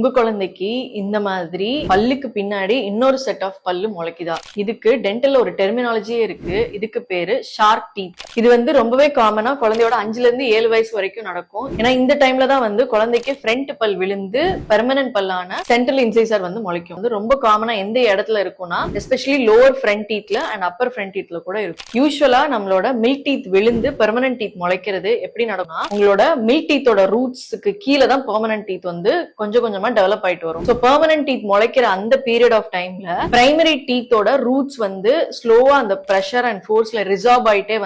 உங்க குழந்தைக்கு இந்த மாதிரி பல்லுக்கு பின்னாடி இன்னொரு செட் ஆஃப் பல்லு முளைக்குதா? இதுக்கு டென்டல்ல ஒரு டெர்மினாலஜியே இருக்கு. இதுக்கு பேரு ஷார்க் டீத். இது ரொம்பவே காமனா குழந்தையோட 5ல இருந்து 7 வயசு வரைக்கும் நடக்கும். ஏன்னா இந்த டைம்ல தான் குழந்தைக்கு ஃப்ரண்ட் பல் விழுந்து பெர்மனன்ட் பல்லான சென்ட்ரல் இன்சைசர் முளைக்கும். ரொம்ப காமனா எந்த இடத்துல இருக்கும்னா எஸ்பெஷலி லோவர் ஃப்ரண்ட் டீத்ல அண்ட் அப்பர் ஃப்ரண்ட் டீத்ல கூட இருக்கும். யூஸ்வலா நம்மளோட மில்க் டீத் விழுந்து பெர்மனன்ட் டீத் முளைக்கிறது எப்படி நடக்கும்னா உங்களோட மில்க் டீத்தோட ரூட்ஸ்க்கு கீழே தான் பெர்மனன்ட் டீத் கொஞ்சம் கொஞ்சமா டெவலப் ஆயிட்டு வரும். சோ பெர்மனன்ட் டீத் முளைக்கிற அந்த பீரியட் ஆஃப் டைம்ல பிரைமரி டீத்தோட ரூட்ஸ் ஸ்லோவா அந்த பிரஷர் அண்ட் ஃபோர்ஸ்ல ரிசார்வ் ஆயிட்டே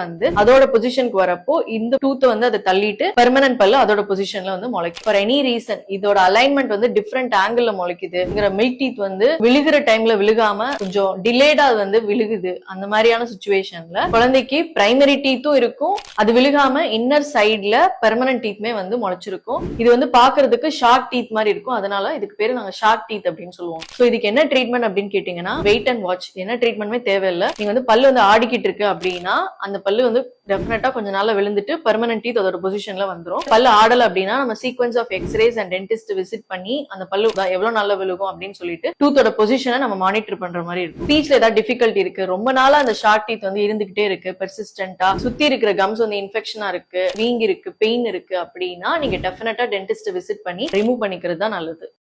அதோட பொசிஷனுக்கு வரப்போ இந்த டூத் அதை தள்ளிட்டு பெர்மனன்ட் பல்லு அதோட பொசிஷன்ல முளைக்கும். ஃபார் எனி ரீசன் இதோட அலைன்மெண்ட் டிஃபரெண்ட் ஆங்கிள் முளைக்குது. மில்க் டீத் விழுகிற டைம்ல விழுகாம கொஞ்சம் டிலேடா விழுகுது. அந்த மாதிரியான சிச்சுவேஷன்ல குழந்தைக்கு பிரைமரி டீத்தும் இருக்கும், அது விழுகாம இன்னர் சைட்ல பெர்மனன்ட் டீத்மே முளைச்சிருக்கும். இது பாக்குறதுக்கு ஷார்க் டீத் மாதிரி இருக்கும். அதனால இதுக்கு பேரு நாங்க ஷார்க் டீத் அப்படின்னு சொல்லுவோம். சோ இதுக்கு என்ன ட்ரீட்மெண்ட் அப்படின்னு கேட்டீங்கன்னா வெயிட் அண்ட் வாட்ச். என்ன ட்ரீட்மெண்ட்மே தேவையில்லை. நீங்க பல்லு ஆடிக்கிட்டு இருக்கு அப்படின்னா அந்த பல்லு டெஃபினட்டா கொஞ்ச நாள்ல விழுந்துட்டு பெர்மனன்ட் டீத் அதோட பொசிஷன்ல வந்துரும். பல்லு ஆடல அப்படின்னா நம்ம sequence of X-rays and dentist visit பண்ணி அந்த பல்லு எவ்வளவு நாள்ல விழுகும் அப்படின்னு சொல்லிட்டு டூத்தோட பொசிஷனை நம்ம மானிட்டர் பண்ற மாதிரி இருக்கும். ஸ்பீச்ல ஏதாவது டிஃபிகல்ட்டி இருக்கு, ரொம்ப நாளா அந்த ஷார்க் டீத் இருந்துகிட்டே இருக்கு, பெர்சிஸ்டன்டா சுத்தி இருக்கிற கம்ஸ் இன்ஃபெக்ஷனா இருக்கு, வீங்கி இருக்கு, பெயின் இருக்கு அப்படின்னா நீங்க டெஃபினட்டா டென்டிஸ்ட் விசிட் பண்ணி ரிமூவ் பண்ணிக்கிறது தான் நல்லது.